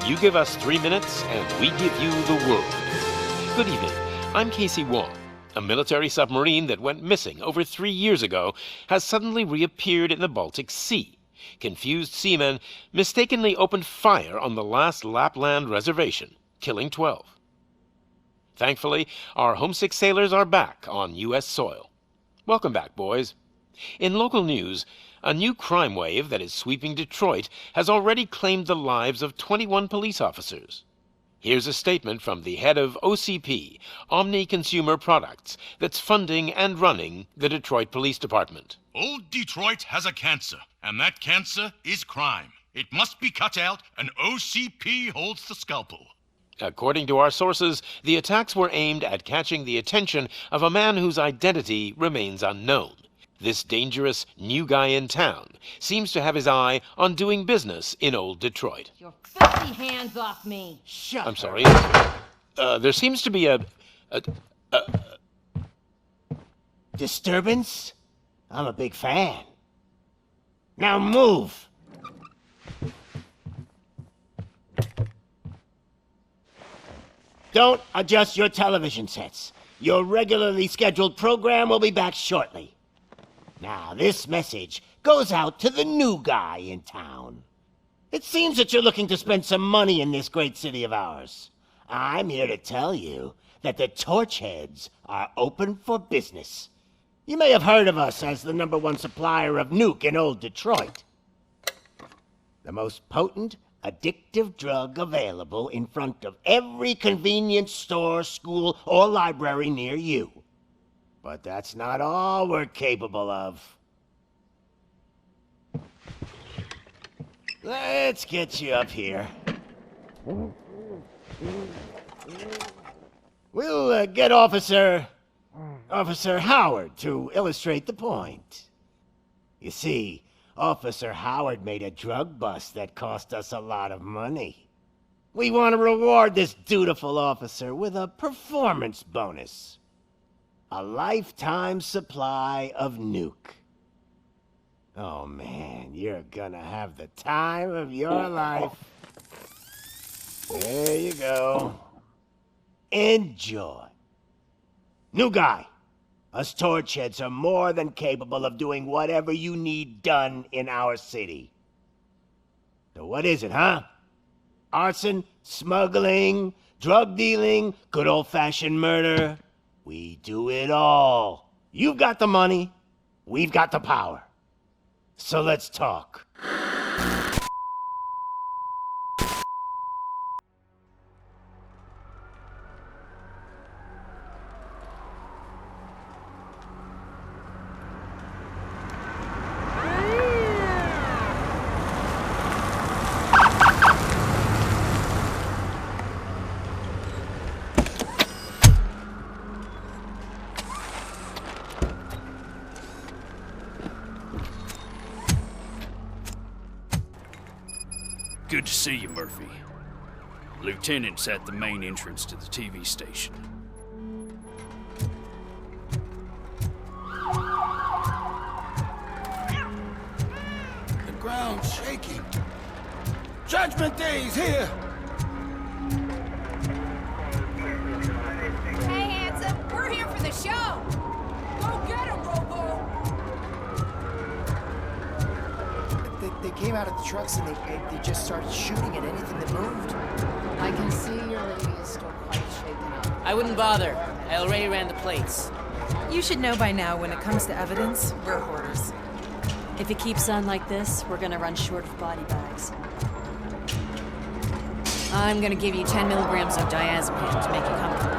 You give us 3 minutes, and we give you the world. Good evening. I'm Casey Wong. A military submarine that went missing over 3 years ago has suddenly reappeared in the Baltic Sea. Confused seamen mistakenly opened fire on the last Lapland reservation, killing 12. Thankfully, our homesick sailors are back on U.S. soil. Welcome back, boys. In local news, a new crime wave that is sweeping Detroit has already claimed the lives of 21 police officers. Here's a statement from the head of OCP, Omni Consumer Products, that's funding and running the Detroit Police Department. Old Detroit has a cancer, and that cancer is crime. It must be cut out, and OCP holds the scalpel. According to our sources, the attacks were aimed at catching the attention of a man whose identity remains unknown. This dangerous new guy in town seems to have his eye on doing business in old Detroit. Your filthy hands off me! Shut I'm sorry. There seems to be a disturbance? I'm a big fan. Now move! Don't adjust your television sets. Your regularly scheduled program will be back shortly. Now, this message goes out to the new guy in town. It seems that you're looking to spend some money in this great city of ours. I'm here to tell you that the Torchheads are open for business. You may have heard of us as the #1 supplier of nuke in old Detroit. The most potent, addictive drug available in front of every convenience store, school, or library near you. But that's not all we're capable of. Let's get you up here. We'll get Officer Howard to illustrate the point. You see, Officer Howard made a drug bust that cost us a lot of money. We want to reward this dutiful officer with a performance bonus. A lifetime supply of nuke. Oh man, you're gonna have the time of your life. There you go. Enjoy. New guy. Us Torchheads are more than capable of doing whatever you need done in our city. So what is it, huh? Arson, smuggling, drug dealing, good old-fashioned murder? We do it all. You've got the money, we've got the power. So let's talk. Good to see you, Murphy. Lieutenant's at the main entrance to the TV station. The ground's shaking. Judgment Day's here! Hey, handsome, we're here for the show! Go get him, Robo! They came out of the trucks and they just started shooting at anything that moved. I can see your lady is still quite shaken up. I wouldn't bother. I already ran the plates. You should know by now when it comes to evidence, we're hoarders. If it keeps on like this, we're gonna run short of body bags. I'm gonna give you 10 milligrams of diazepam to make you comfortable.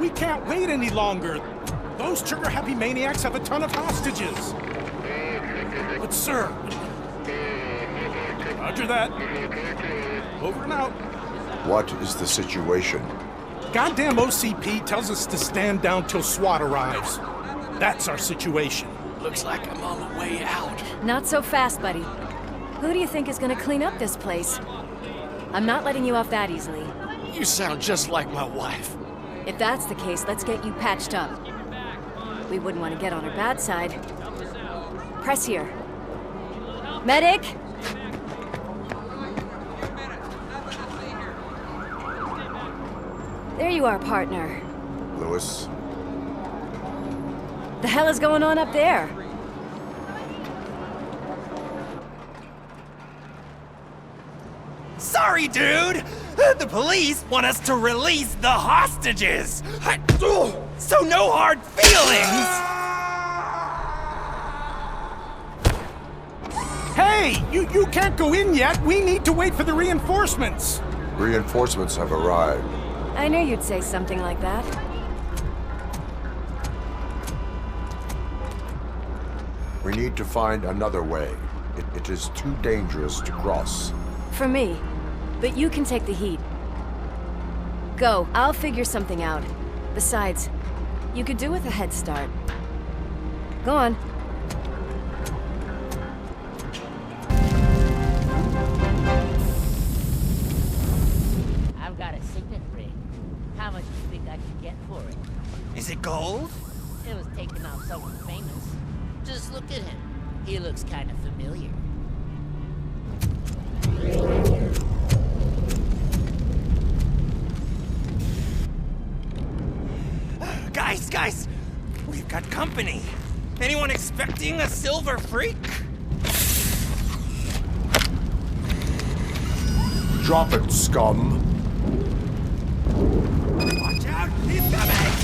We can't wait any longer. Those trigger-happy maniacs have a ton of hostages. But sir... Roger that. Over and out. What is the situation? Goddamn OCP tells us to stand down till SWAT arrives. That's our situation. Looks like I'm on the way out. Not so fast, buddy. Who do you think is gonna clean up this place? I'm not letting you off that easily. You sound just like my wife. If that's the case, let's get you patched up. We wouldn't want to get on her bad side. Press here. Medic! There you are, partner. Lewis, The hell is going on up there? Sorry, dude! The police want us to release the hostages! So no hard feelings! Hey, you can't go in yet. We need to wait for the reinforcements. reinforcements have arrived. I knew you'd say something like that. We need to find another way. It is too dangerous to cross. For me. But you can take the heat. Go, I'll figure something out. Besides, you could do with a head start. Go on. I've got a signet ring. How much do you think I could get for it? Is it gold? It was taken off someone famous. Just look at him. He looks kind of familiar. Guys! We've got company. Anyone expecting a silver freak? Drop it, scum. Watch out! He's coming!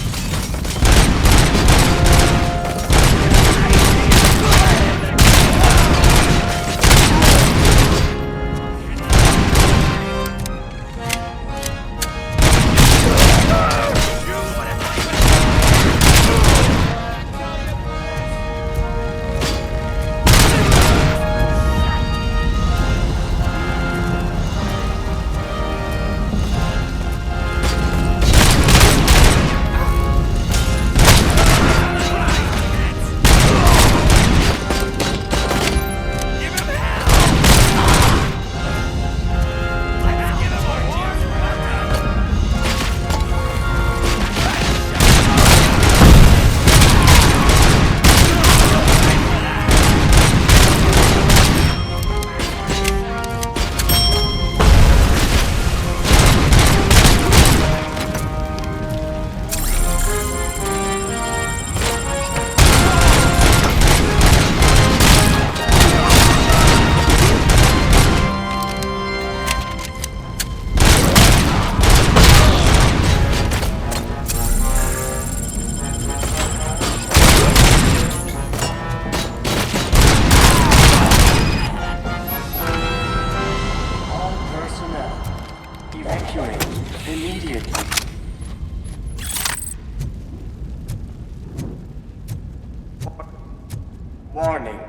Warning.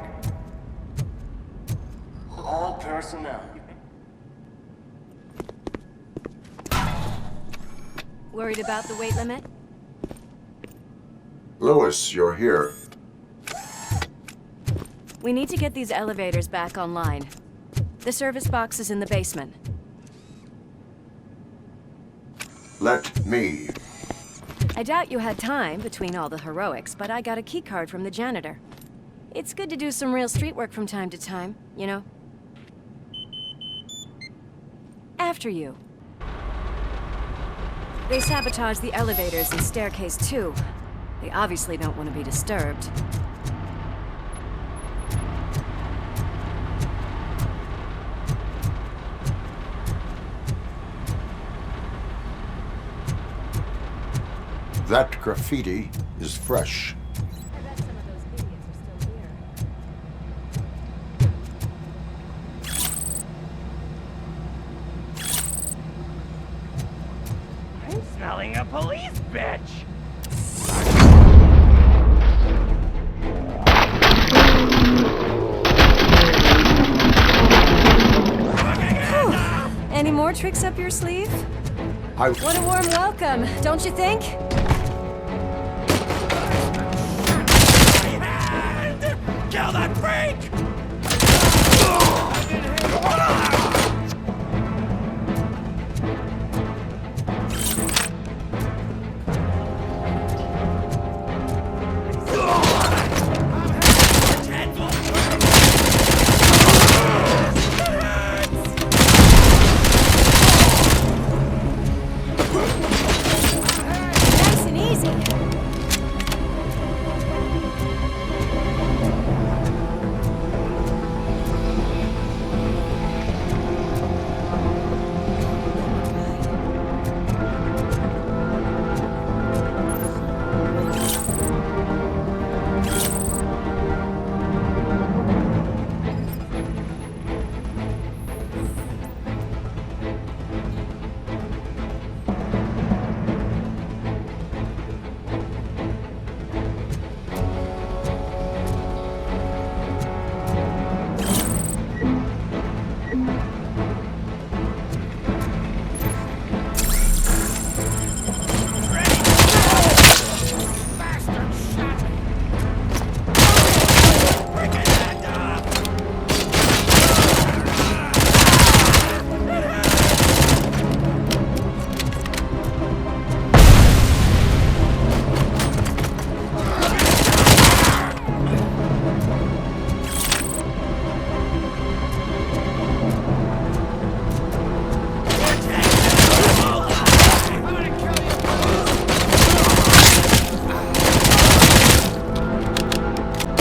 All personnel. Worried about the weight limit? Lewis, you're here. We need to get these elevators back online. The service box is in the basement. Let me. I doubt you had time between all the heroics, but I got a keycard from the janitor. It's good to do some real street work from time to time, you know? After you. They sabotaged the elevators and staircase too. They obviously don't want to be disturbed. That graffiti is fresh. I bet some of those idiots are still here. I'm smelling a police bitch! Any more tricks up your sleeve? What a warm welcome, don't you think? Kill that freak! Nice and easy.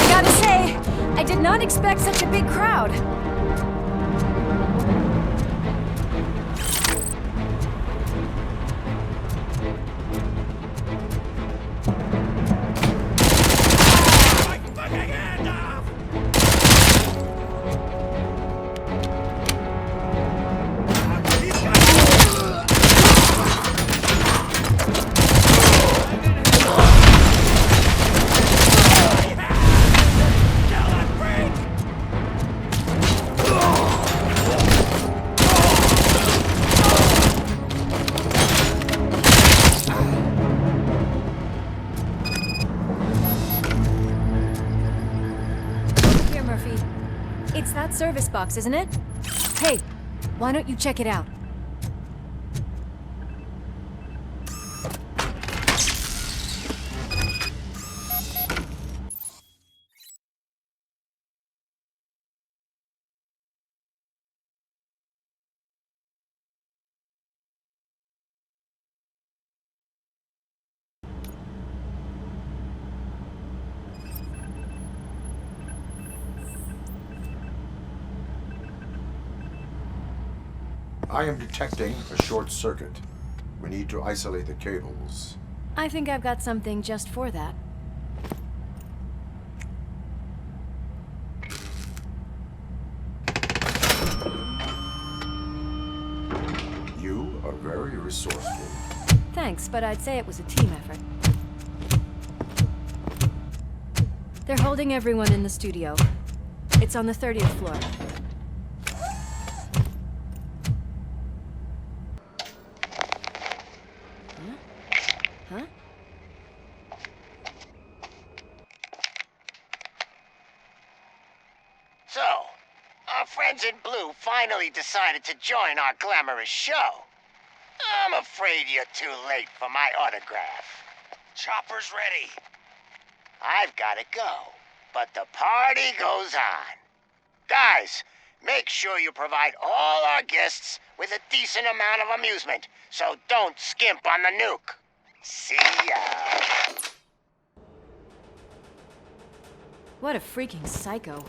Gotta say, I did not expect such a big crowd. Here, Murphy. It's that service box, isn't it? Hey, why don't you check it out? I am detecting a short circuit. We need to isolate the cables. I think I've got something just for that. You are very resourceful. Thanks, but I'd say it was a team effort. They're holding everyone in the studio. It's on the 30th floor. Huh? So, our friends in blue finally decided to join our glamorous show. I'm afraid you're too late for my autograph. Chopper's ready. I've got to go, but the party goes on. Guys, make sure you provide all our guests with a decent amount of amusement, so don't skimp on the nuke. See ya. What a freaking psycho.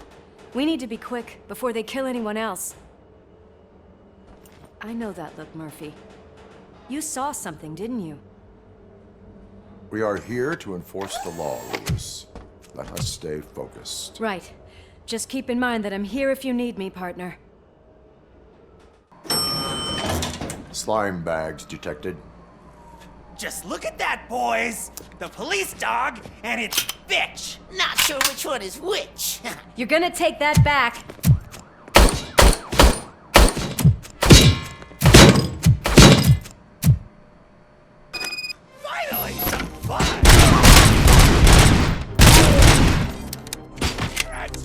We need to be quick before they kill anyone else. I know that look, Murphy. You saw something, didn't you? We are here to enforce the law, Lewis. Let us stay focused. Right. Just keep in mind that I'm here if you need me, partner. Slime bags detected. Just look at that, boys! The police dog and its bitch! Not sure which one is which. You're gonna take that back. Finally! Some fun! Rats!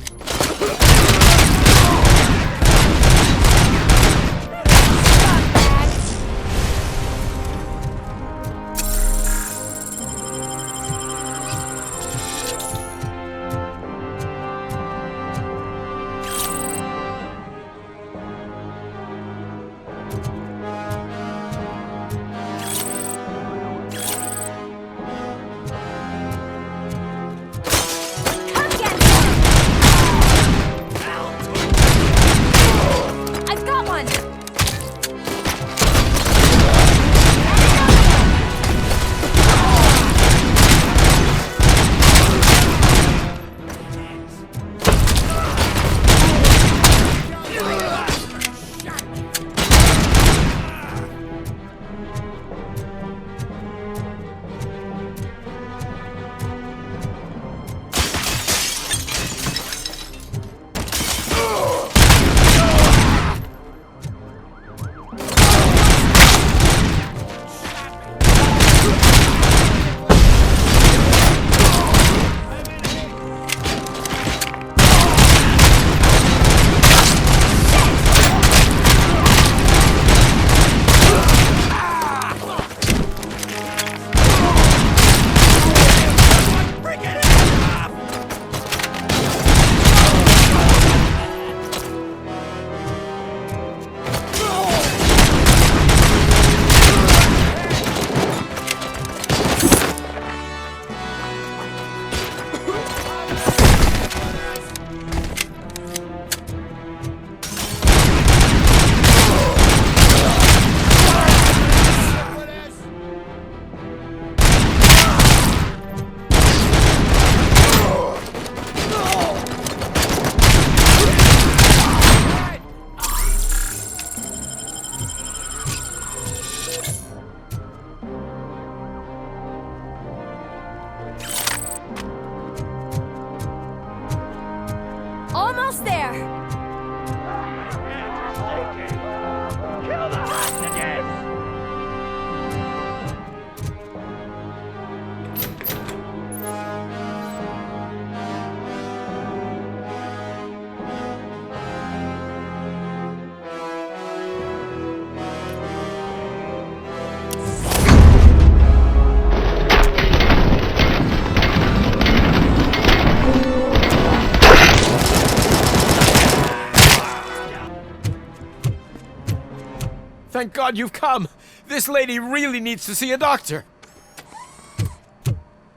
Thank God you've come. This lady really needs to see a doctor.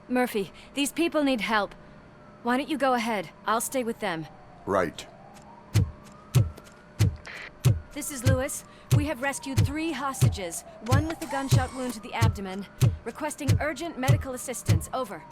Murphy, these people need help. Why don't you go ahead? I'll stay with them. Right. This is Lewis. We have rescued 3 hostages, one with a gunshot wound to the abdomen. Requesting urgent medical assistance. Over.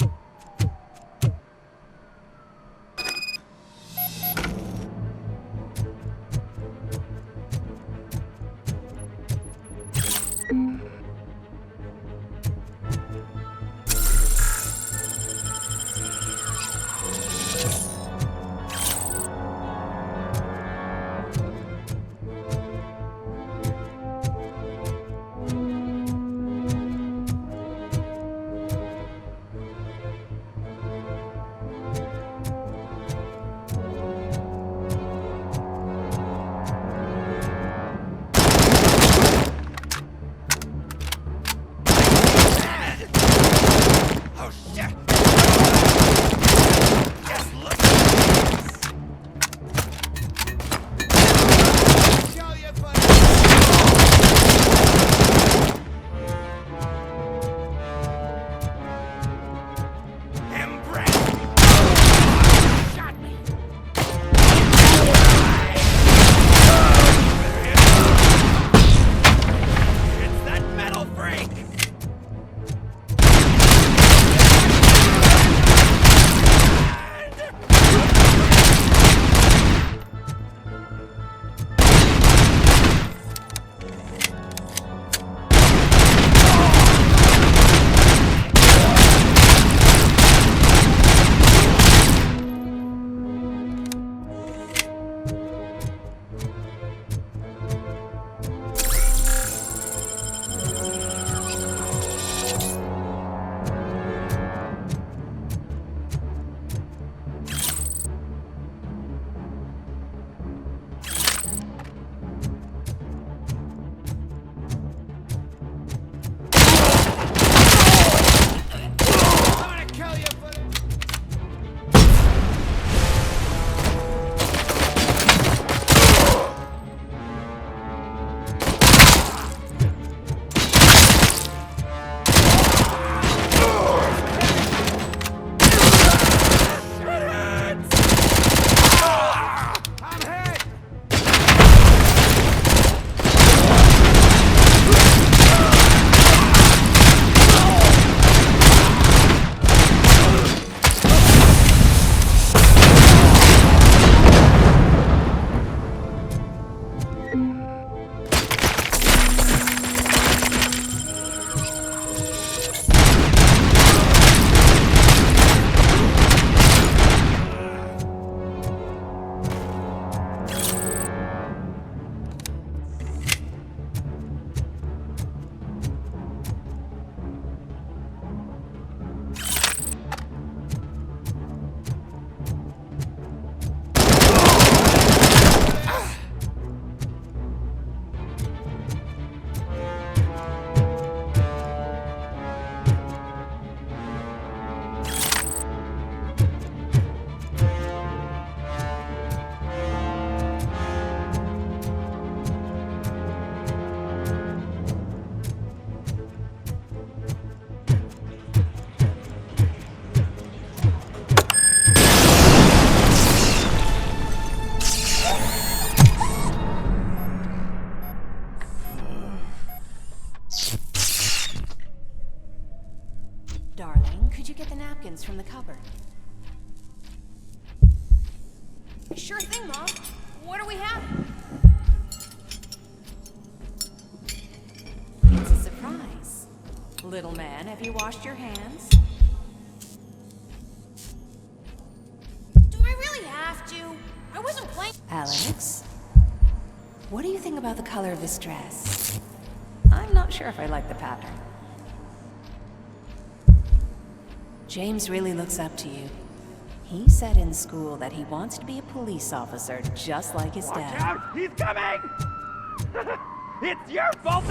napkins from the cupboard. Sure thing, Mom. What do we have? It's a surprise. Little man, have you washed your hands? Do I really have to? I wasn't playing. Alex, what do you think about the color of this dress? I'm not sure if I like the pattern. James really looks up to you. He said in school that he wants to be a police officer just like his dad. Watch out! He's coming! It's your fault!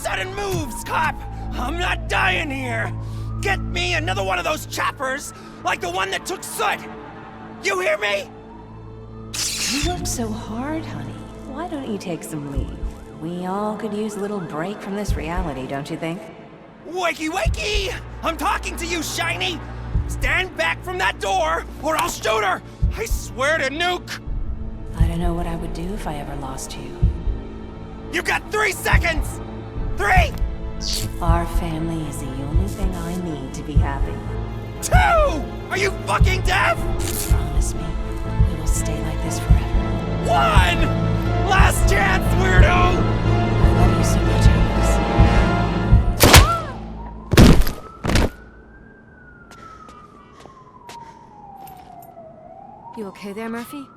sudden moves, cop! I'm not dying here! Get me another one of those choppers, like the one that took Soot! You hear me? You work so hard, honey. Why don't you take some leave? We all could use a little break from this reality, don't you think? Wakey, wakey! I'm talking to you, Shiny! Stand back from that door, or I'll shoot her! I swear to nuke! I don't know what I would do if I ever lost you. You got 3 seconds! 3! Our family is the only thing I need to be happy. 2! Are you fucking deaf? Promise me, we will stay like this forever. 1! Last chance, weirdo! I love you so much, You okay there, Murphy?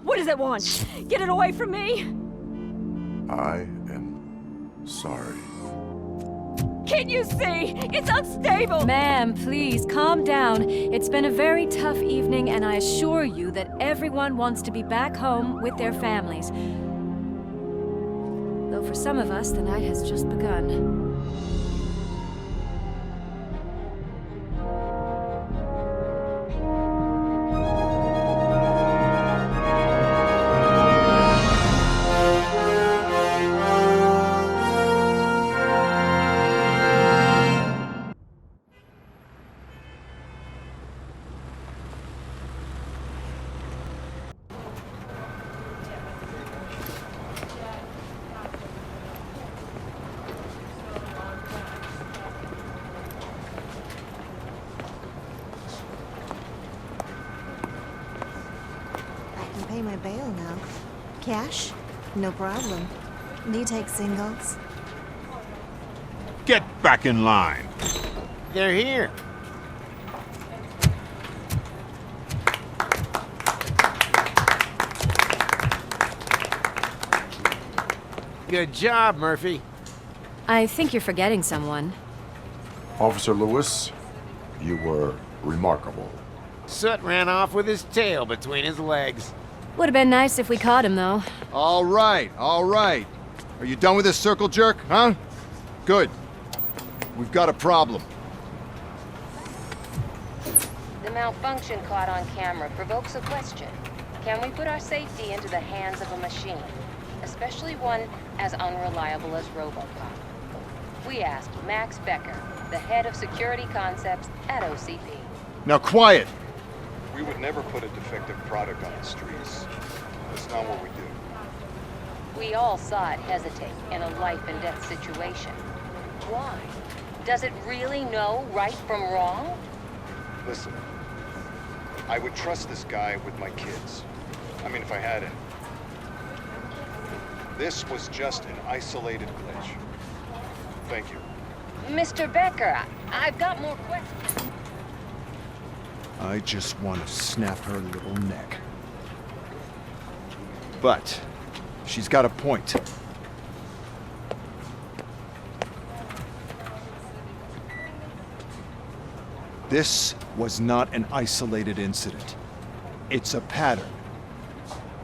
What does it want? Get it away from me! I am sorry. Can't you see? It's unstable! Ma'am, please, calm down. It's been a very tough evening, and I assure you that everyone wants to be back home with their families. Though for some of us, the night has just begun. Pay my bail now. Cash? No problem. Do you take singles? Get back in line. They're here. Good job, Murphy. I think you're forgetting someone. Officer Lewis, you were remarkable. Soot ran off with his tail between his legs. Would have been nice if we caught him, though. All right, all right. Are you done with this circle jerk, huh? Good. We've got a problem. The malfunction caught on camera provokes a question. Can we put our safety into the hands of a machine? Especially one as unreliable as RoboCop. We asked Max Becker, the head of security concepts at OCP. Now quiet! We would never put a defective product on the streets. That's not what we do. We all saw it hesitate in a life and death situation. Why? Does it really know right from wrong? Listen, I would trust this guy with my kids. I mean, if I had any. This was just an isolated glitch. Thank you. Mr. Becker, I've got more questions. I just want to snap her little neck. But she's got a point. This was not an isolated incident. It's a pattern.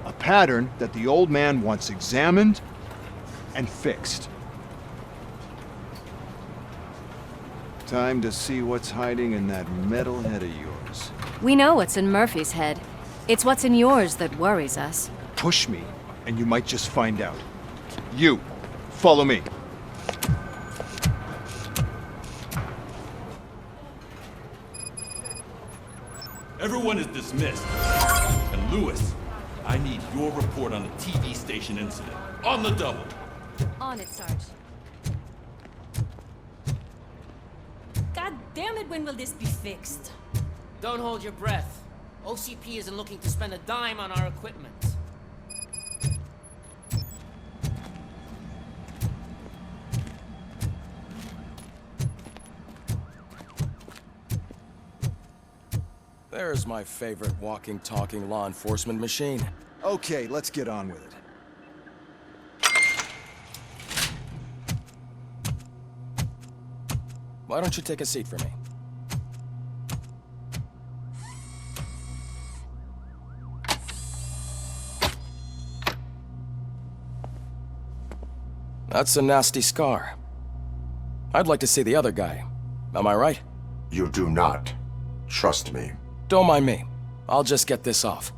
A pattern that the old man wants examined and fixed. Time to see what's hiding in that metal head of yours. We know what's in Murphy's head. It's what's in yours that worries us. Push me, and you might just find out. You, follow me. Everyone is dismissed. And Lewis, I need your report on the TV station incident. On the double. On it, Sarge. God damn it, when will this be fixed? Don't hold your breath. OCP isn't looking to spend a dime on our equipment. There's my favorite walking, talking law enforcement machine. Okay, let's get on with it. Why don't you take a seat for me? That's a nasty scar. I'd like to see the other guy. Am I right? You do not. Trust me. Don't mind me. I'll just get this off.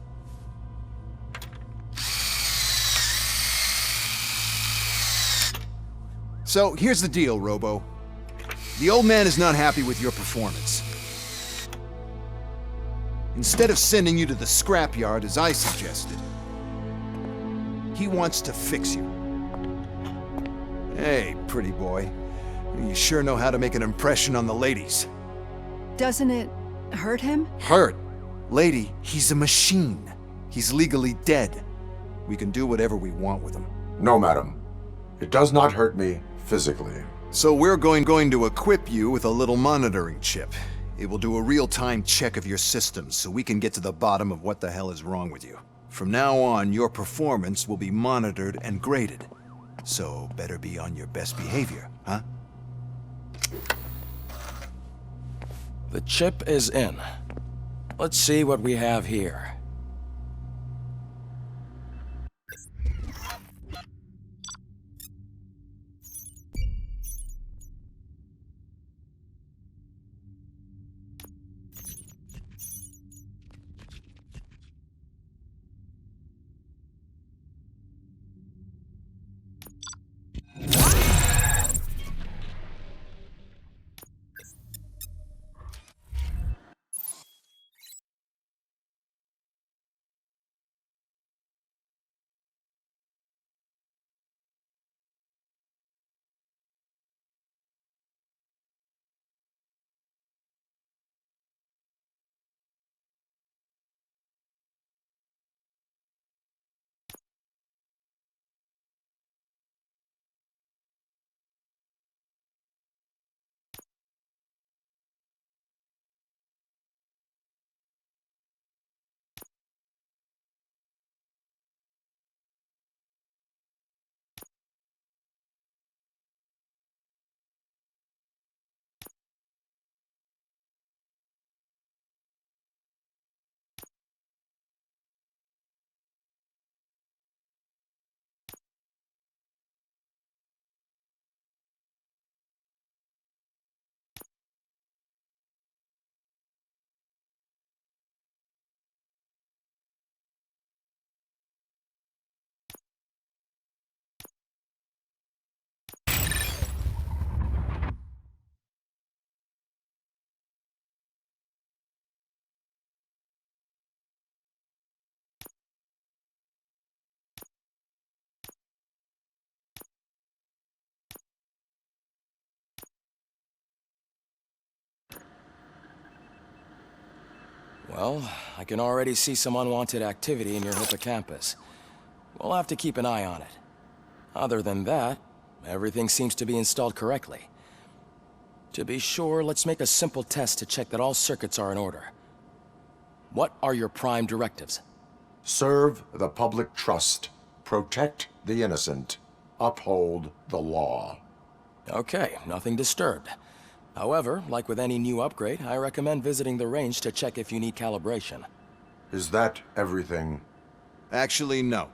So, here's the deal, Robo. The old man is not happy with your performance. Instead of sending you to the scrapyard as I suggested, he wants to fix you. Hey, pretty boy. You sure know how to make an impression on the ladies. Doesn't it hurt him? Hurt? Lady, he's a machine. He's legally dead. We can do whatever we want with him. No, madam. It does not hurt me physically. So we're going to equip you with a little monitoring chip. It will do a real-time check of your systems so we can get to the bottom of what the hell is wrong with you. From now on, your performance will be monitored and graded. So better be on your best behavior, huh? The chip is in. Let's see what we have here. Well, I can already see some unwanted activity in your hippocampus. We'll have to keep an eye on it. Other than that, everything seems to be installed correctly. To be sure, let's make a simple test to check that all circuits are in order. What are your prime directives? Serve the public trust. Protect the innocent. Uphold the law. Okay, nothing disturbed. However, like with any new upgrade, I recommend visiting the range to check if you need calibration. Is that everything? Actually, no.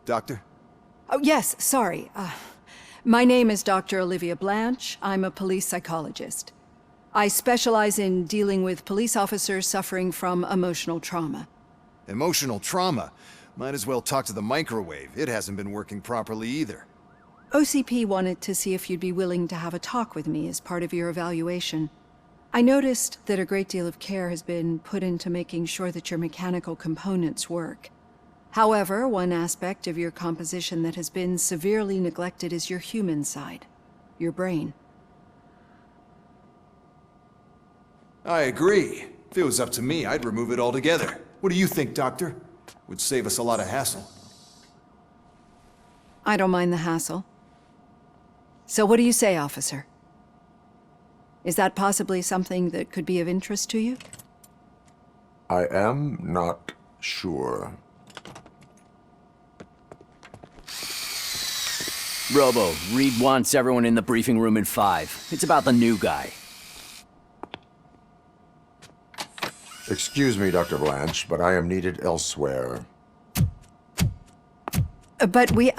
Doctor? Oh, yes, sorry. My name is Dr. Olivia Blanche. I'm a police psychologist. I specialize in dealing with police officers suffering from emotional trauma. Emotional trauma? Might as well talk to the microwave. It hasn't been working properly either. OCP wanted to see if you'd be willing to have a talk with me as part of your evaluation. I noticed that a great deal of care has been put into making sure that your mechanical components work. However, one aspect of your composition that has been severely neglected is your human side, your brain. I agree. If it was up to me, I'd remove it altogether. What do you think, Doctor? Would save us a lot of hassle. I don't mind the hassle. So what do you say, officer? Is that possibly something that could be of interest to you? I am not sure. Robo, Reed wants everyone in the briefing room in 5. It's about the new guy. Excuse me, Dr. Blanche, but I am needed elsewhere. But we...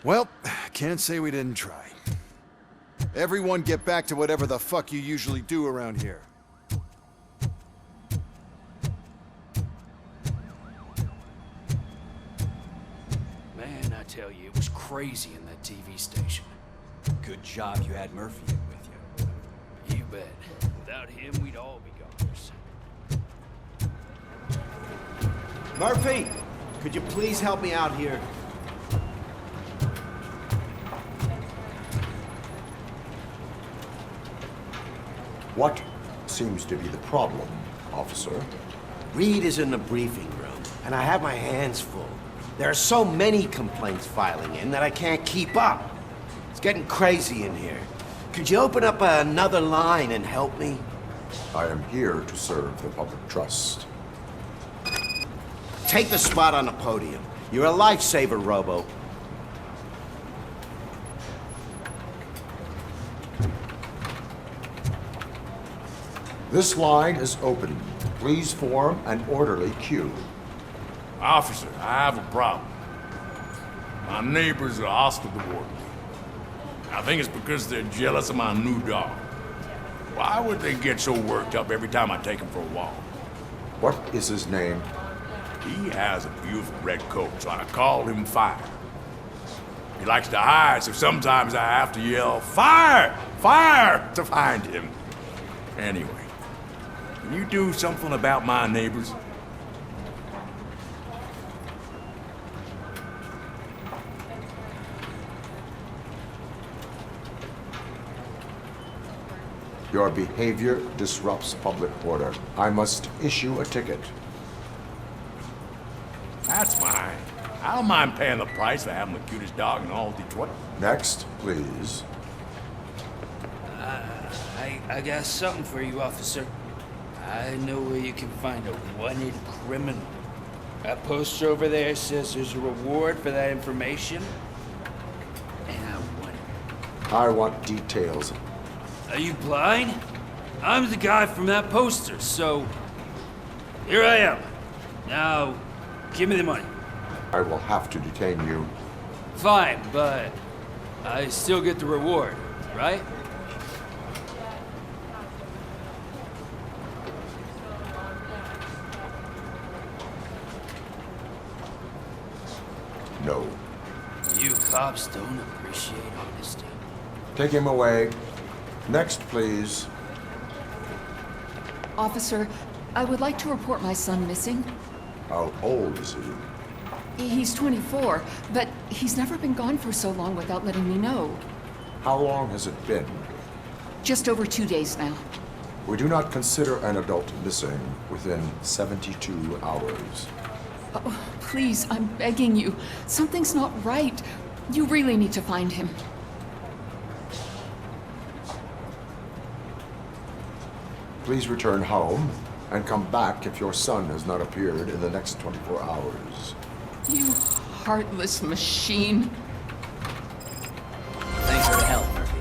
Well, can't say we didn't try. Everyone get back to whatever the fuck you usually do around here. Man, I tell you, it was crazy in that TV station. Good job you had Murphy in with you. You bet. Without him, we'd all be goners. Murphy, could you please help me out here? What seems to be the problem, officer? Reed is in the briefing room, and I have my hands full. There are so many complaints filing in that I can't keep up. It's getting crazy in here. Could you open up another line and help me? I am here to serve the public trust. Take the spot on the podium. You're a lifesaver, Robo. This line is open. Please form an orderly queue. Officer, I have a problem. My neighbors are hostile toward me. I think it's because they're jealous of my new dog. Why would they get so worked up every time I take him for a walk? What is his name? He has a beautiful red coat, so I call him Fire. He likes to hide, so sometimes I have to yell, "Fire! Fire!" to find him. Anyway, can you do something about my neighbors? Your behavior disrupts public order. I must issue a ticket. That's mine. I don't mind paying the price for having the cutest dog in all of Detroit. Next, please. I got something for you, officer. I know where you can find a wanted criminal. That poster over there says there's a reward for that information. And I want it. I want details. Are you blind? I'm the guy from that poster, so... Here I am. Now, give me the money. I will have to detain you. Fine, but I still get the reward, right? No. You cops don't appreciate honesty. Take him away. Next, please. Officer, I would like to report my son missing. How old is he? He's 24, but he's never been gone for so long without letting me know. How long has it been? Just over 2 days now. We do not consider an adult missing within 72 hours. Oh, please, I'm begging you. Something's not right. You really need to find him. Please return home and come back if your son has not appeared in the next 24 hours. You heartless machine. Thanks for the help, Murphy.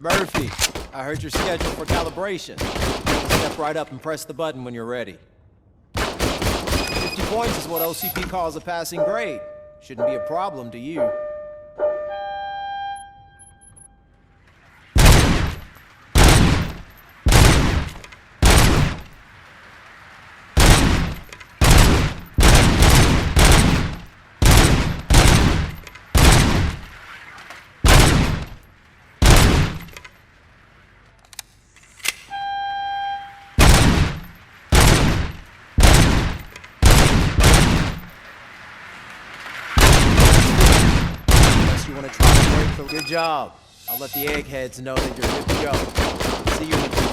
Murphy, I heard you're scheduled for calibration. Step right up and press the button when you're ready. 50 points is what OCP calls a passing grade. Shouldn't be a problem to you. You want to try to break through? Good job. I'll let the eggheads know that you're good to go. See you in the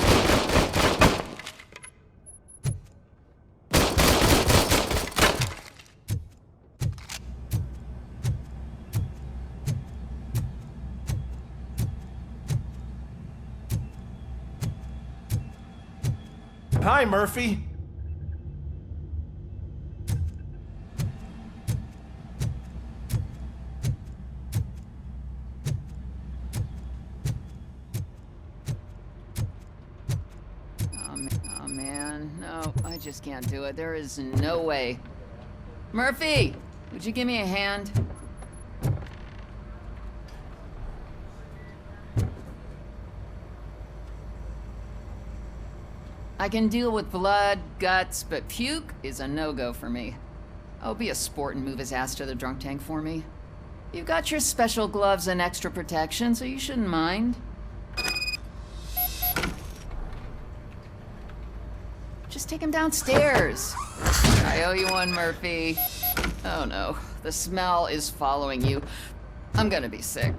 Hi, Murphy. Oh man, no, I just can't do it. There is no way. Murphy, would you give me a hand? I can deal with blood, guts, but puke is a no-go for me. Oh, be a sport and move his ass to the drunk tank for me. You've got your special gloves and extra protection, so you shouldn't mind. Just take him downstairs. I owe you one, Murphy. Oh no, the smell is following you. I'm gonna be sick.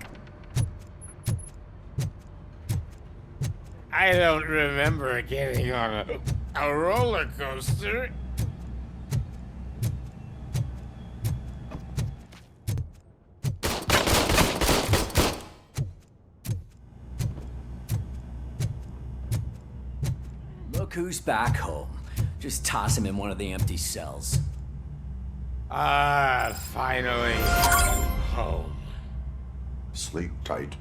I don't remember getting on a roller coaster. Look who's back home. Just toss him in one of the empty cells. Ah, finally home. Sleep tight.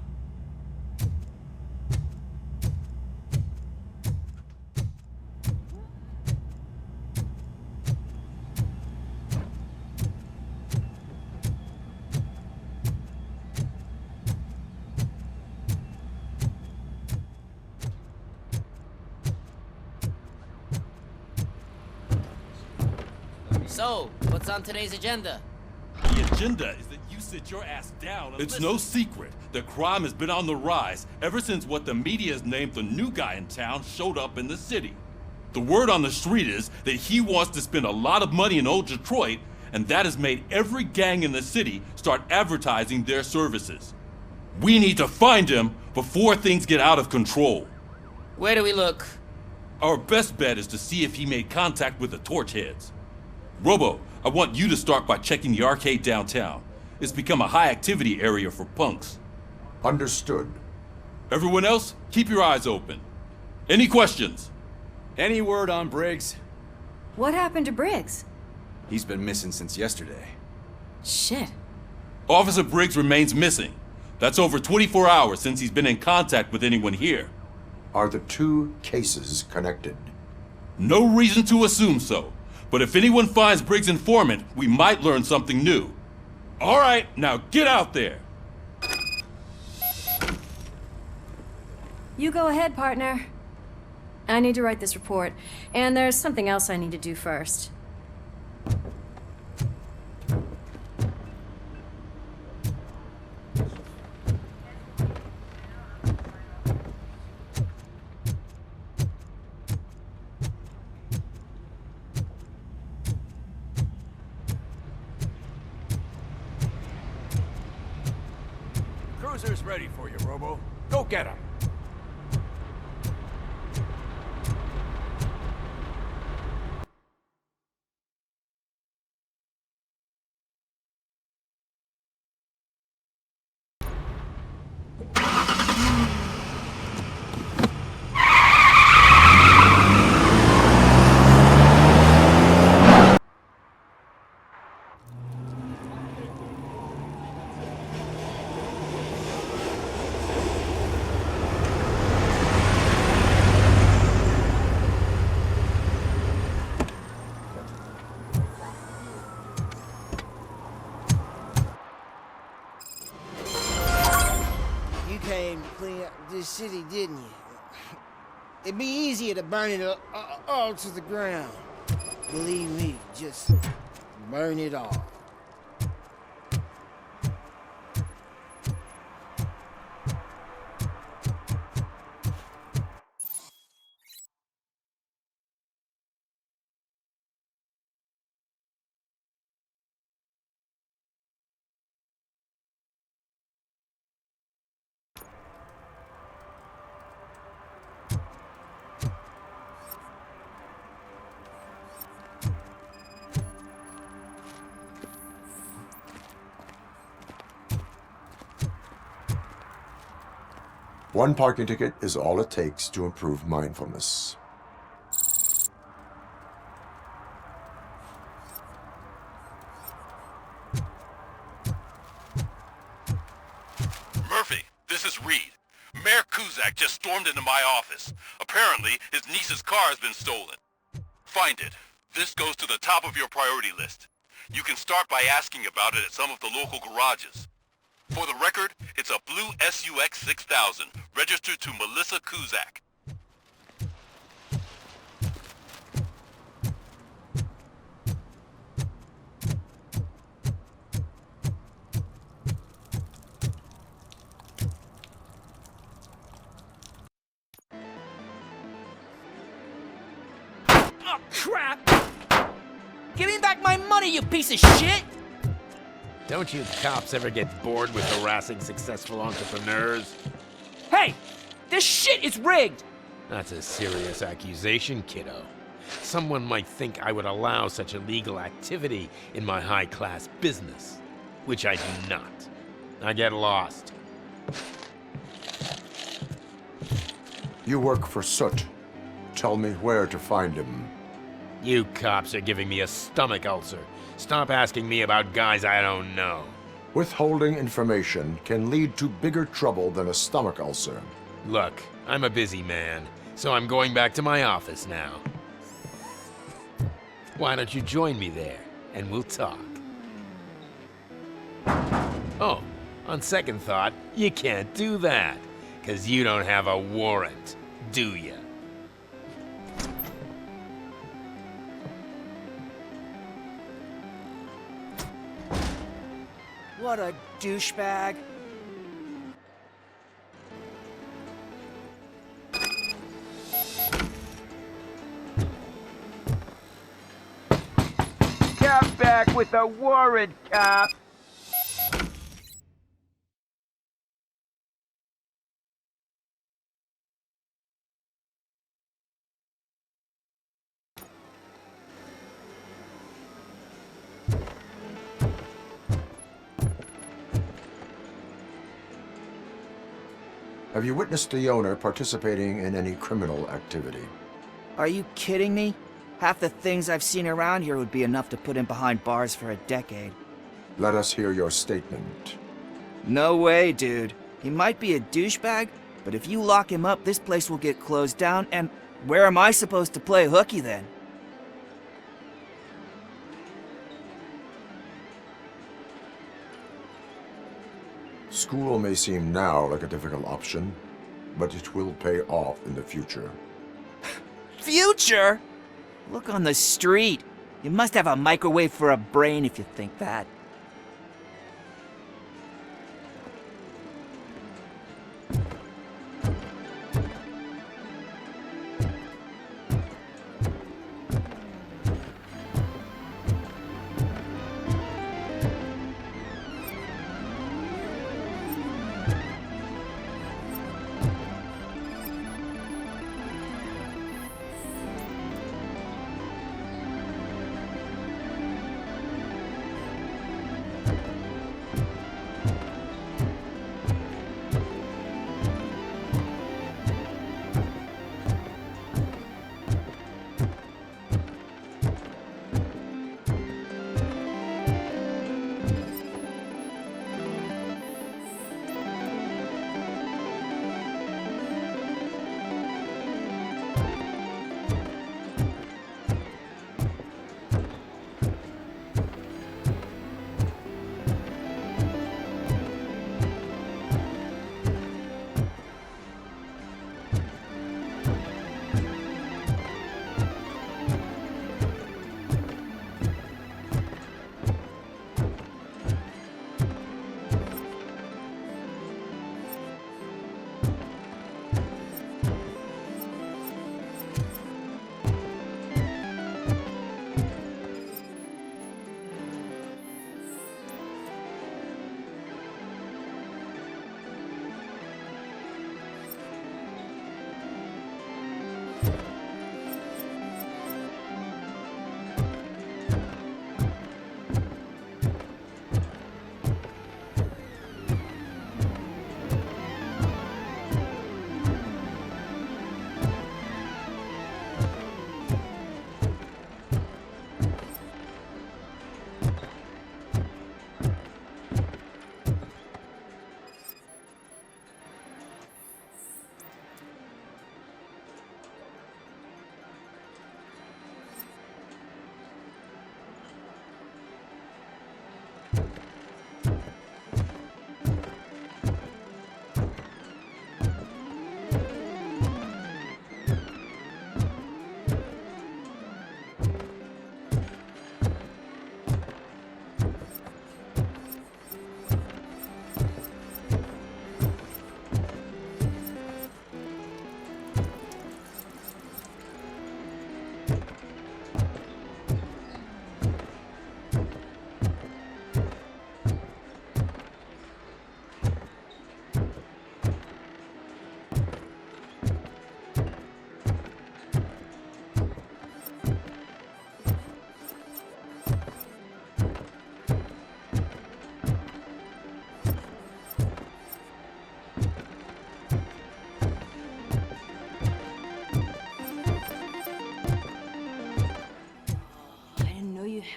So, what's on today's agenda? The agenda is that you sit your ass down and listen. No secret that crime has been on the rise ever since what the media has named the new guy in town showed up in the city. The word on the street is that he wants to spend a lot of money in old Detroit, and that has made every gang in the city start advertising their services. We need to find him before things get out of control. Where do we look? Our best bet is to see if he made contact with the Torchheads. Robo, I want you to start by checking the arcade downtown. It's become a high-activity area for punks. Understood. Everyone else, keep your eyes open. Any questions? Any word on Briggs? What happened to Briggs? He's been missing since yesterday. Shit. Officer Briggs remains missing. That's over 24 hours since he's been in contact with anyone here. Are the two cases connected? No reason to assume so. But if anyone finds Briggs' informant, we might learn something new. All right, now get out there. You go ahead, partner. I need to write this report, and there's something else I need to do first. Cruiser's ready for you, Robo. Go get him. city, didn't you? It'd be easier to burn it all to the ground. Believe me, just burn it all. One parking ticket is all it takes to improve mindfulness. Murphy, this is Reed. Mayor Kuzak just stormed into my office. Apparently, his niece's car has been stolen. Find it. This goes to the top of your priority list. You can start by asking about it at some of the local garages. For the record, it's a blue SUX 6000, registered to Melissa Kuzak. Oh, crap! Give me back my money, you piece of shit! Don't you cops ever get bored with harassing successful entrepreneurs? Hey! This shit is rigged! That's a serious accusation, kiddo. Someone might think I would allow such illegal activity in my high-class business, which I do not. I get lost. You work for Soot. Tell me where to find him. You cops are giving me a stomach ulcer. Stop asking me about guys I don't know. Withholding information can lead to bigger trouble than a stomach ulcer. Look, I'm a busy man, so I'm going back to my office now. Why don't you join me there, and we'll talk. Oh, on second thought, you can't do that, 'cause you don't have a warrant, do ya? What a douchebag. Come back with a warrant, cop! Have you witnessed the owner participating in any criminal activity? Are you kidding me? Half the things I've seen around here would be enough to put him behind bars for a decade. Let us hear your statement. No way, dude. He might be a douchebag, but if you lock him up, this place will get closed down, and where am I supposed to play hooky then? School may seem now like a difficult option, but it will pay off in the future. Future? Look on the street. You must have a microwave for a brain if you think that.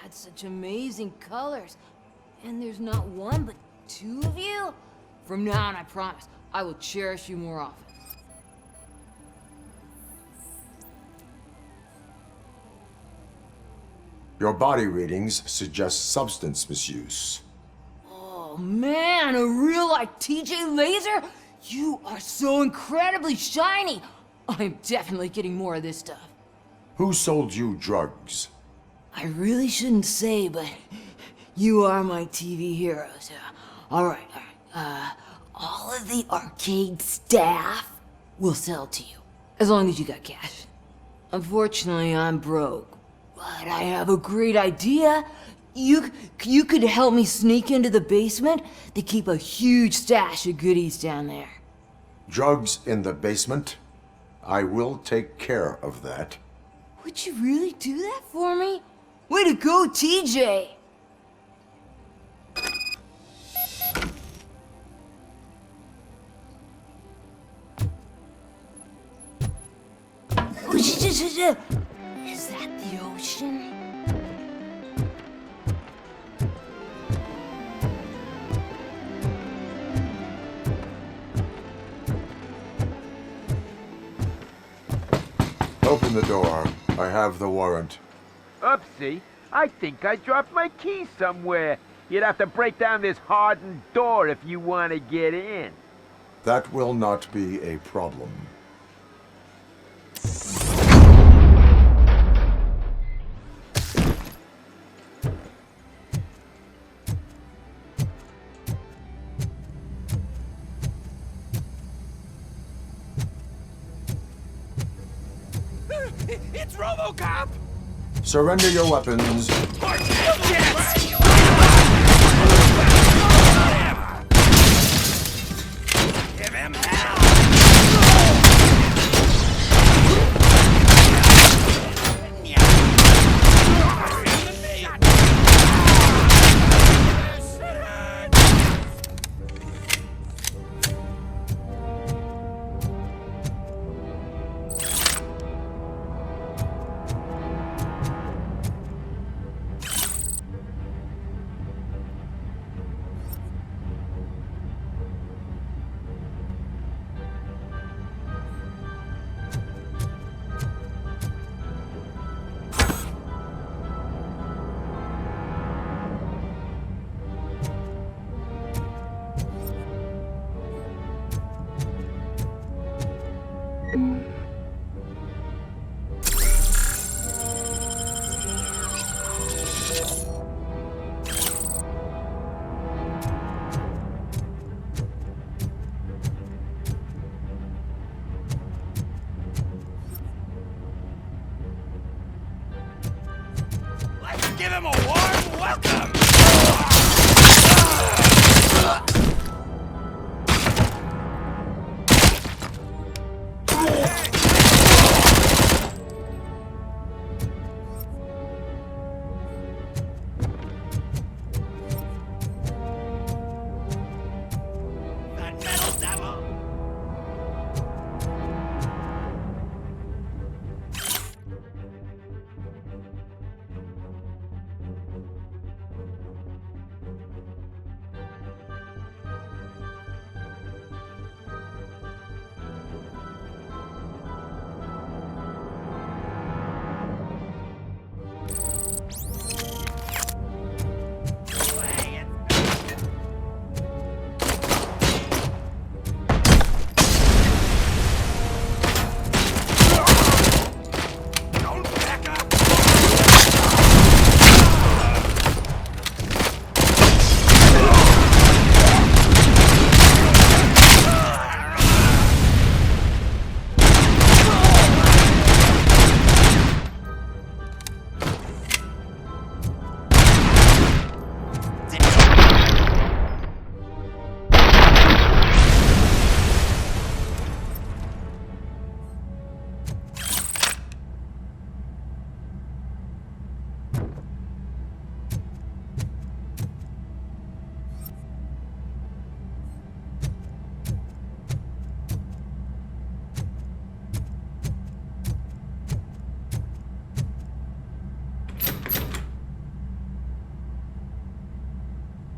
Had such amazing colors. And there's not one, but two of you? From now on, I promise, I will cherish you more often. Your body readings suggest substance misuse. Oh man, a real like TJ Laser? You are so incredibly shiny! I'm definitely getting more of this stuff. Who sold you drugs? I really shouldn't say, but you are my TV heroes. Alright. All of the arcade staff will sell to you, as long as you got cash. Unfortunately, I'm broke, but I have a great idea. You could help me sneak into the basement. They keep a huge stash of goodies down there. Drugs in the basement? I will take care of that. Would you really do that for me? Way to go, TJ! Is that the ocean? Open the door. I have the warrant. Oopsie. I think I dropped my key somewhere. You'd have to break down this hardened door if you want to get in. That will not be a problem. It's RoboCop! Surrender your weapons. Give him hell! Give him a warm welcome! That metal devil!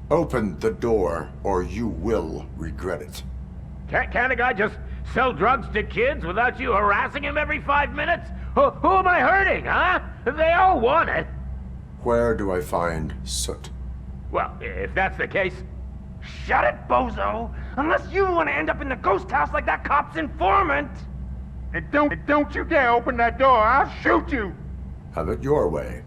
Open the door, or you will regret it. Can't a guy just sell drugs to kids without you harassing him every 5 minutes? Who am I hurting, huh? They all want it. Where do I find Soot? Well, if that's the case, shut it, bozo! Unless you want to end up in the ghost house like that cop's informant! And don't you dare open that door, I'll shoot you! Have it your way.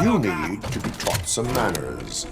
You need to be taught some manners.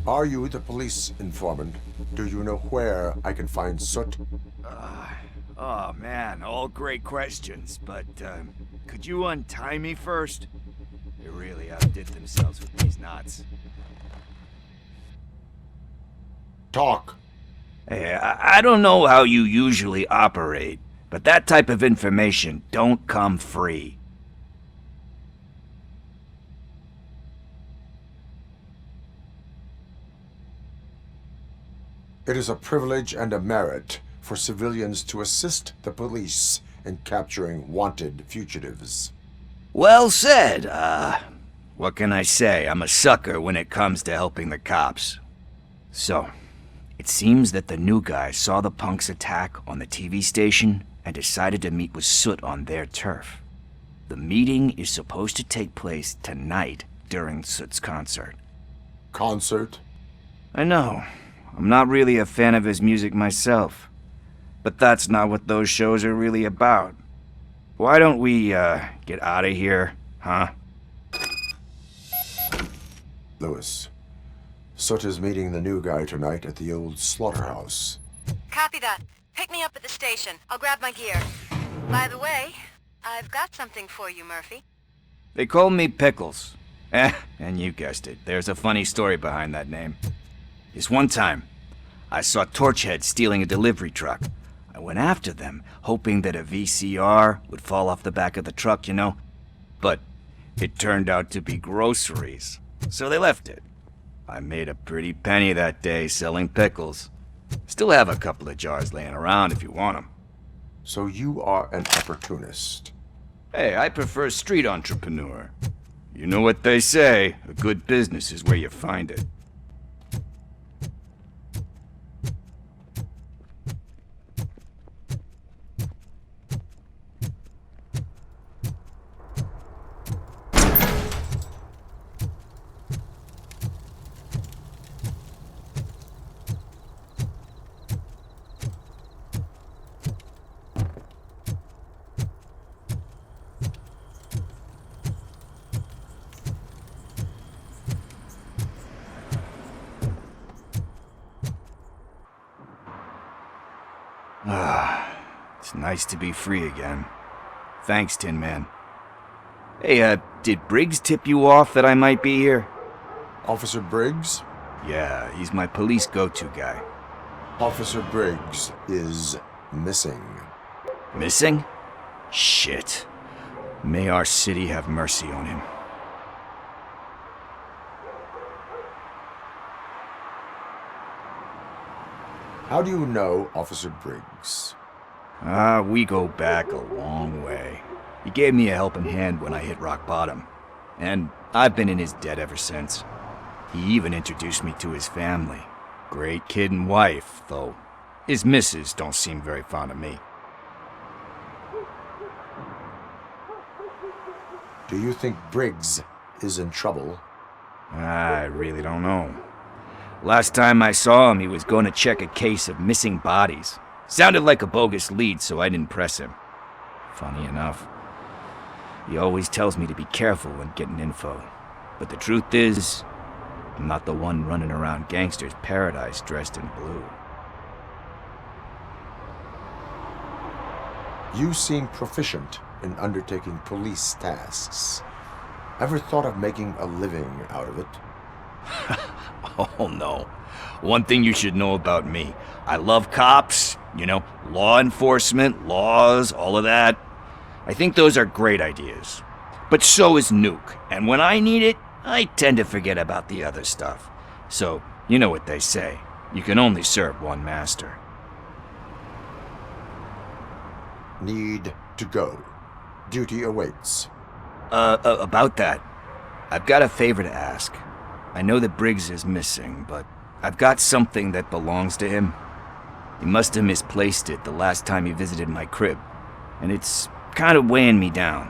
Are you the police informant? Do you know where I can find Soot? Oh man, all great questions, but could you untie me first? They really outdid themselves with these knots. Talk. Hey, I don't know how you usually operate, but that type of information don't come free. It is a privilege and a merit for civilians to assist the police in capturing wanted fugitives. Well said. What can I say? I'm a sucker when it comes to helping the cops. So, it seems that the new guy saw the punks' attack on the TV station and decided to meet with Soot on their turf. The meeting is supposed to take place tonight during Soot's concert. Concert? I know. I'm not really a fan of his music myself. But that's not what those shows are really about. Why don't we, get out of here, huh? Lewis, Soot is meeting the new guy tonight at the old slaughterhouse. Copy that. Pick me up at the station. I'll grab my gear. By the way, I've got something for you, Murphy. They call me Pickles. And you guessed it. There's a funny story behind that name. This one time, I saw Torchhead stealing a delivery truck. I went after them, hoping that a VCR would fall off the back of the truck, you know? But it turned out to be groceries, so they left it. I made a pretty penny that day selling pickles. Still have a couple of jars laying around if you want them. So you are an opportunist. Hey, I prefer street entrepreneur. You know what they say, a good business is where you find it. It's nice to be free again. Thanks, Tin Man. Hey, did Briggs tip you off that I might be here? Officer Briggs? Yeah, he's my police go-to guy. Officer Briggs is missing. Missing? Shit. May our city have mercy on him. How do you know Officer Briggs? We go back a long way. He gave me a helping hand when I hit rock bottom. And I've been in his debt ever since. He even introduced me to his family. Great kid and wife, though his missus don't seem very fond of me. Do you think Briggs is in trouble? I really don't know. Last time I saw him, he was going to check a case of missing bodies. Sounded like a bogus lead, so I didn't press him. Funny enough. He always tells me to be careful when getting info. But the truth is, I'm not the one running around Gangster's Paradise dressed in blue. You seem proficient in undertaking police tasks. Ever thought of making a living out of it? Oh no. One thing you should know about me. I love cops, you know, law enforcement, laws, all of that. I think those are great ideas. But so is Nuke, and when I need it, I tend to forget about the other stuff. So, you know what they say. You can only serve one master. Need to go. Duty awaits. About that. I've got a favor to ask. I know that Briggs is missing, but I've got something that belongs to him. He must have misplaced it the last time he visited my crib, and it's kind of weighing me down.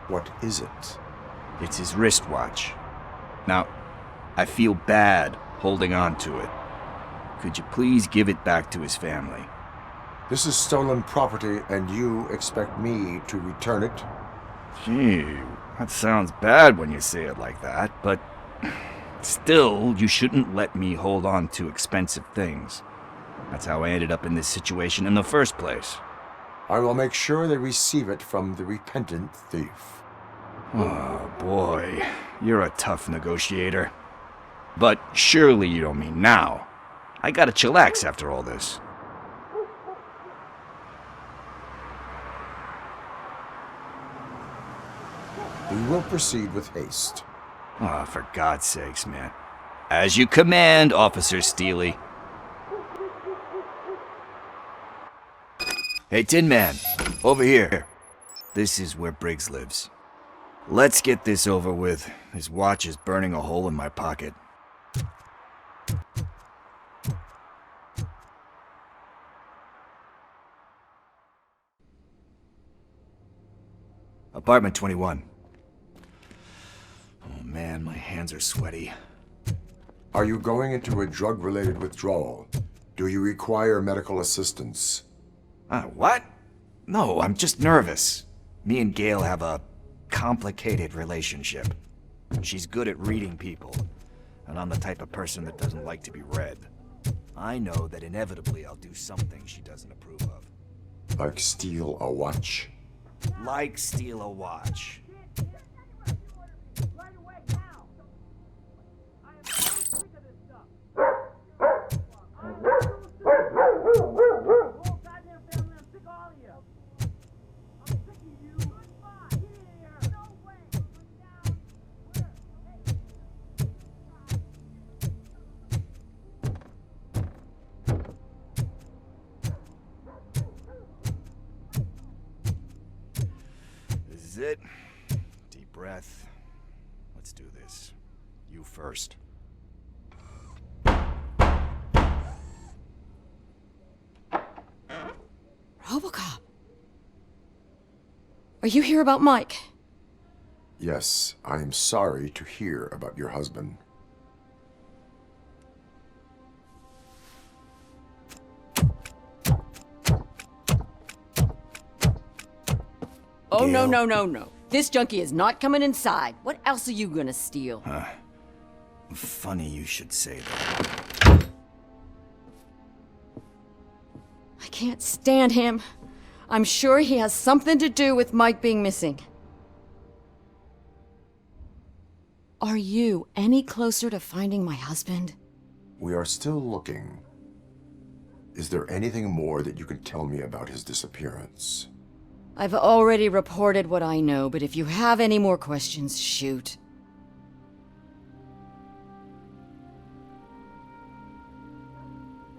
What is it? It's his wristwatch. Now, I feel bad holding on to it. Could you please give it back to his family? This is stolen property, and you expect me to return it? Gee, that sounds bad when you say it like that, but Still, you shouldn't let me hold on to expensive things. That's how I ended up in this situation in the first place. I will make sure they receive it from the repentant thief. Oh boy, you're a tough negotiator. But surely you don't mean now. I gotta chillax after all this. We will proceed with haste. Oh, for God's sakes, man. As you command, Officer Steely. Hey, Tin Man, over here. This is where Briggs lives. Let's get this over with. His watch is burning a hole in my pocket. Apartment 21. Oh man, my hands are sweaty. Are you going into a drug-related withdrawal? Do you require medical assistance? What? No, I'm just nervous. Me and Gail have a complicated relationship. She's good at reading people, and I'm the type of person that doesn't like to be read. I know that inevitably I'll do something she doesn't approve of. Like steal a watch? Like steal a watch. This is it. Deep breath. Let's do this. You first. RoboCop. Are you here about Mike? Yes, I am sorry to hear about your husband. Oh, no, no, no, no. This junkie is not coming inside. What else are you gonna steal? Funny you should say that. I can't stand him. I'm sure he has something to do with Mike being missing. Are you any closer to finding my husband? We are still looking. Is there anything more that you can tell me about his disappearance? I've already reported what I know, but if you have any more questions, shoot.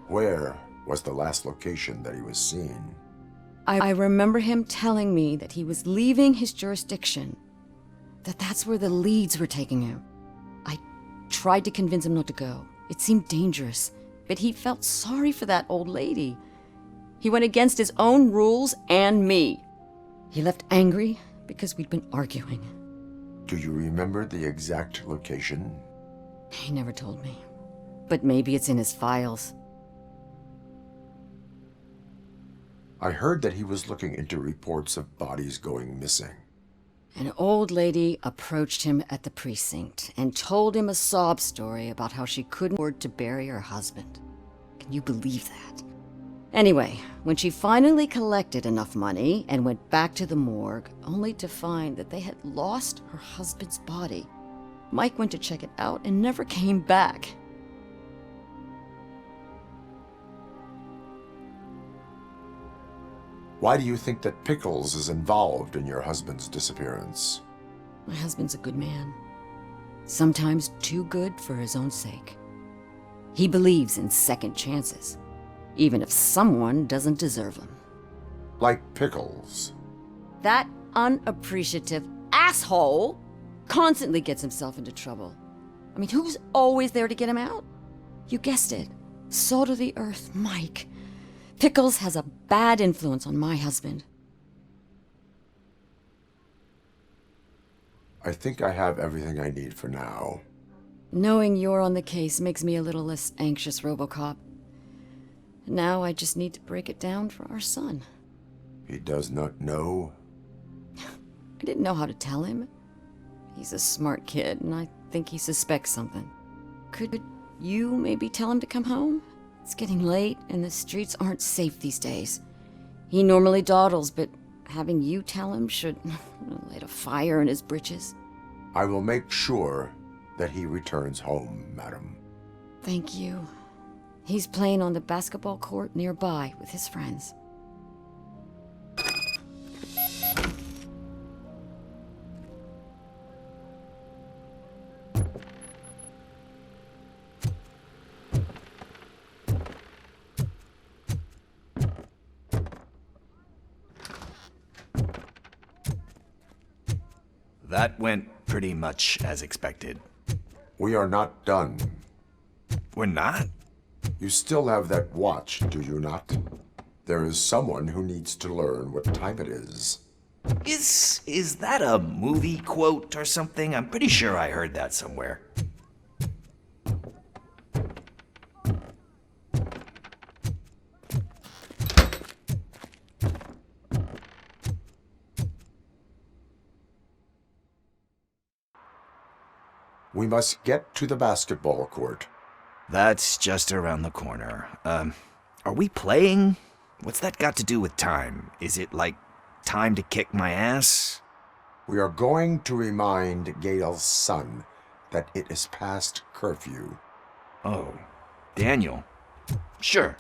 Where was the last location that he was seen? I remember him telling me that he was leaving his jurisdiction, that's where the leads were taking him. I tried to convince him not to go. It seemed dangerous, but he felt sorry for that old lady. He went against his own rules and me. He left angry because we'd been arguing. Do you remember the exact location? He never told me, but maybe it's in his files. I heard that he was looking into reports of bodies going missing. An old lady approached him at the precinct and told him a sob story about how she couldn't afford to bury her husband. Can you believe that? Anyway, when she finally collected enough money and went back to the morgue, only to find that they had lost her husband's body, Mike went to check it out and never came back. Why do you think that Pickles is involved in your husband's disappearance? My husband's a good man. Sometimes too good for his own sake. He believes in second chances, even if someone doesn't deserve them. Like Pickles. That unappreciative asshole constantly gets himself into trouble. I mean, who's always there to get him out? You guessed it. Salt of the earth, Mike. Pickles has a bad influence on my husband. I think I have everything I need for now. Knowing you're on the case makes me a little less anxious, RoboCop. Now I just need to break it down for our son. He does not know? I didn't know how to tell him. He's a smart kid, and I think he suspects something. Could you maybe tell him to come home? It's getting late, and the streets aren't safe these days. He normally dawdles, but having you tell him should light a fire in his britches. I will make sure that he returns home, madam. Thank you. He's playing on the basketball court nearby with his friends. That went pretty much as expected. We are not done. We're not? You still have that watch, do you not? There is someone who needs to learn what time it is. Is that a movie quote or something? I'm pretty sure I heard that somewhere. We must get to the basketball court. That's just around the corner. Are we playing? What's that got to do with time? Is it like time to kick my ass? We are going to remind Gail's son that it is past curfew. Oh, Daniel. Sure.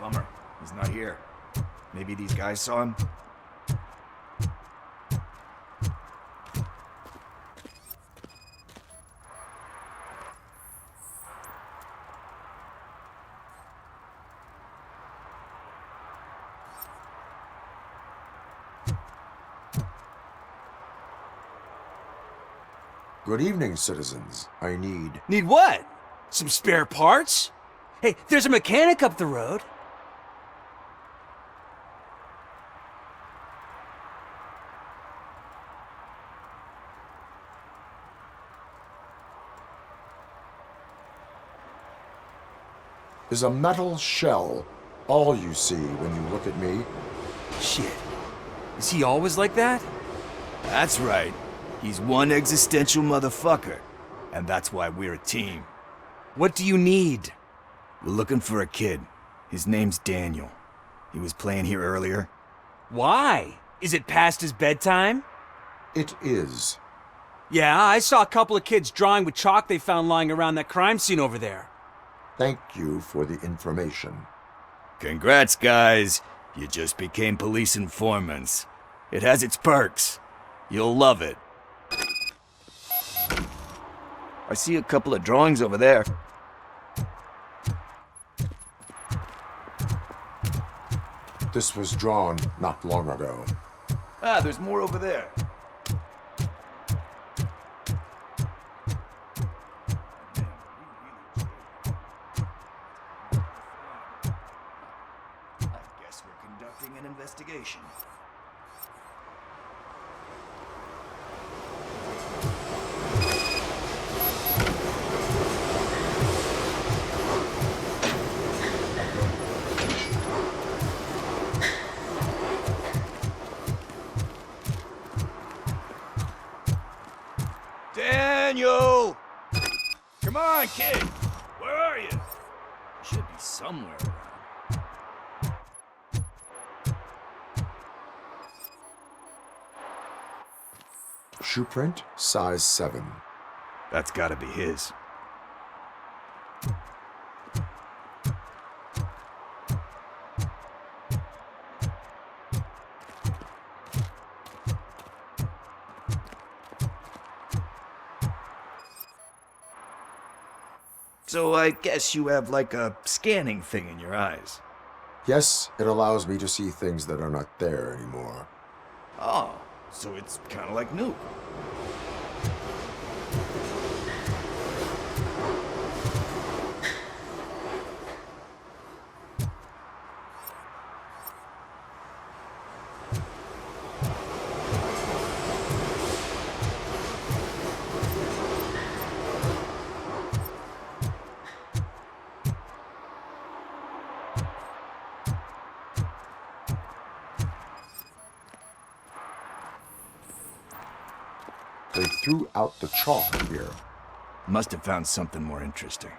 Bummer. He's not here. Maybe these guys saw him? Good evening, citizens. I need... Need what? Some spare parts? Hey, there's a mechanic up the road. Is a metal shell all you see when you look at me? Shit. Is he always like that? That's right. He's one existential motherfucker. And that's why we're a team. What do you need? We're looking for a kid. His name's Daniel. He was playing here earlier. Why? Is it past his bedtime? It is. Yeah, I saw a couple of kids drawing with chalk they found lying around that crime scene over there. Thank you for the information. Congrats, guys. You just became police informants. It has its perks. You'll love it. I see a couple of drawings over there. This was drawn not long ago. Ah, there's more over there. I guess we're conducting an investigation. Daniel! Come on, kid! Where are you? You should be somewhere around. Shoe print, size 7. That's gotta be his. So I guess you have like a scanning thing in your eyes. Yes, it allows me to see things that are not there anymore. Oh, so it's kind of like Nuke. They threw out the chalk here. Must have found something more interesting.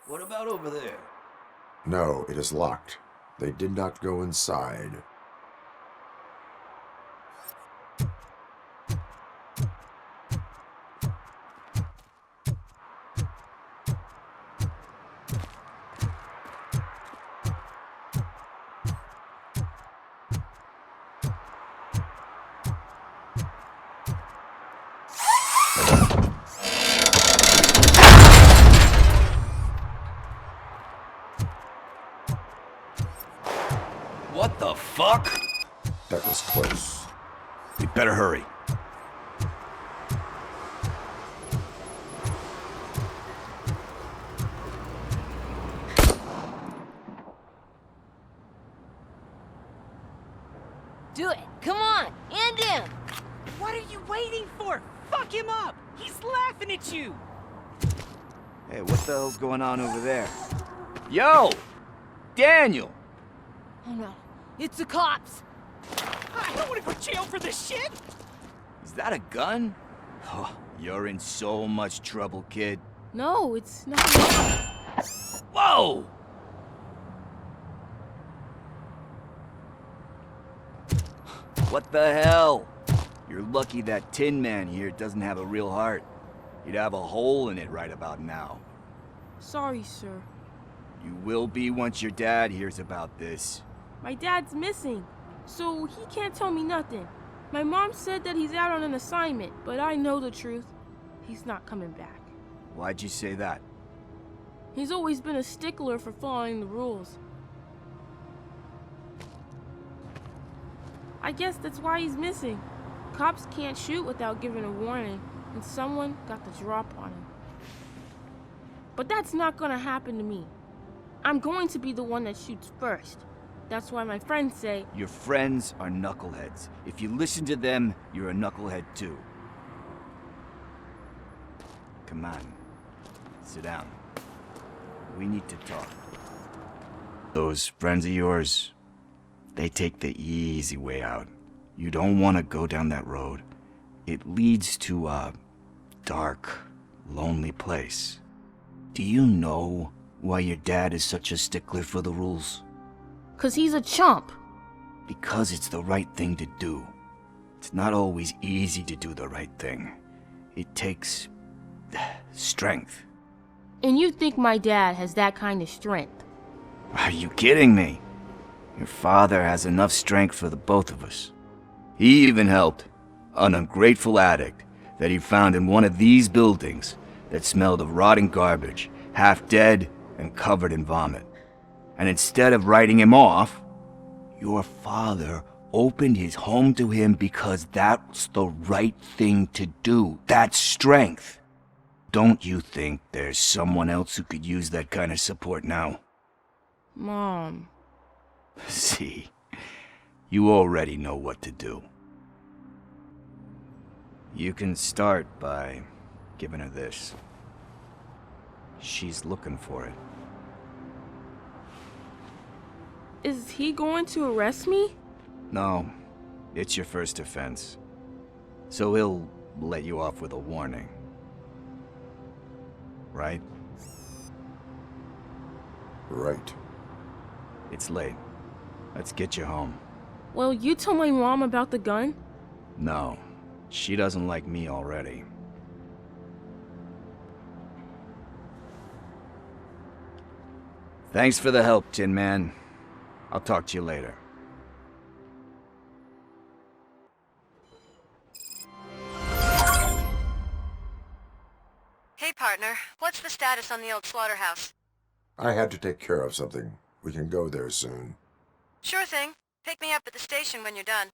What about over there? No, it is locked. They did not go inside. What the fuck? That was close. We better hurry. Do it! Come on! End him! What are you waiting for? Fuck him up! He's laughing at you! Hey, what the hell's going on over there? Yo! Daniel! Oh no, it's the cops! I don't want to go to jail for this shit! Is that a gun? Oh, you're in so much trouble, kid. No, it's not. Whoa! What the hell? You're lucky that Tin Man here doesn't have a real heart. He'd have a hole in it right about now. Sorry, sir. You will be once your dad hears about this. My dad's missing, so he can't tell me nothing. My mom said that he's out on an assignment, but I know the truth. He's not coming back. Why'd you say that? He's always been a stickler for following the rules. I guess that's why he's missing. Cops can't shoot without giving a warning, and someone got the drop on him. But that's not gonna happen to me. I'm going to be the one that shoots first. That's why my friends say... Your friends are knuckleheads. If you listen to them, you're a knucklehead too. Come on. Sit down. We need to talk. Those friends of yours, they take the easy way out. You don't want to go down that road. It leads to a dark, lonely place. Do you know why your dad is such a stickler for the rules? 'Cause he's a chump. Because it's the right thing to do. It's not always easy to do the right thing. It takes strength. And you think my dad has that kind of strength? Are you kidding me? Your father has enough strength for the both of us. He even helped an ungrateful addict that he found in one of these buildings that smelled of rotting garbage, half dead and covered in vomit. And instead of writing him off, your father opened his home to him because that's the right thing to do. That's strength. Don't you think there's someone else who could use that kind of support now? Mom. See, you already know what to do. You can start by giving her this. She's looking for it. Is he going to arrest me? No, it's your first offense. So he'll let you off with a warning. Right? Right. It's late. Let's get you home. Well, you told my mom about the gun? No, She doesn't like me already. Thanks for the help, Tin Man. I'll talk to you later. Hey, partner. What's the status on the old slaughterhouse? I had to take care of something. We can go there soon. Sure thing. Pick me up at the station when you're done.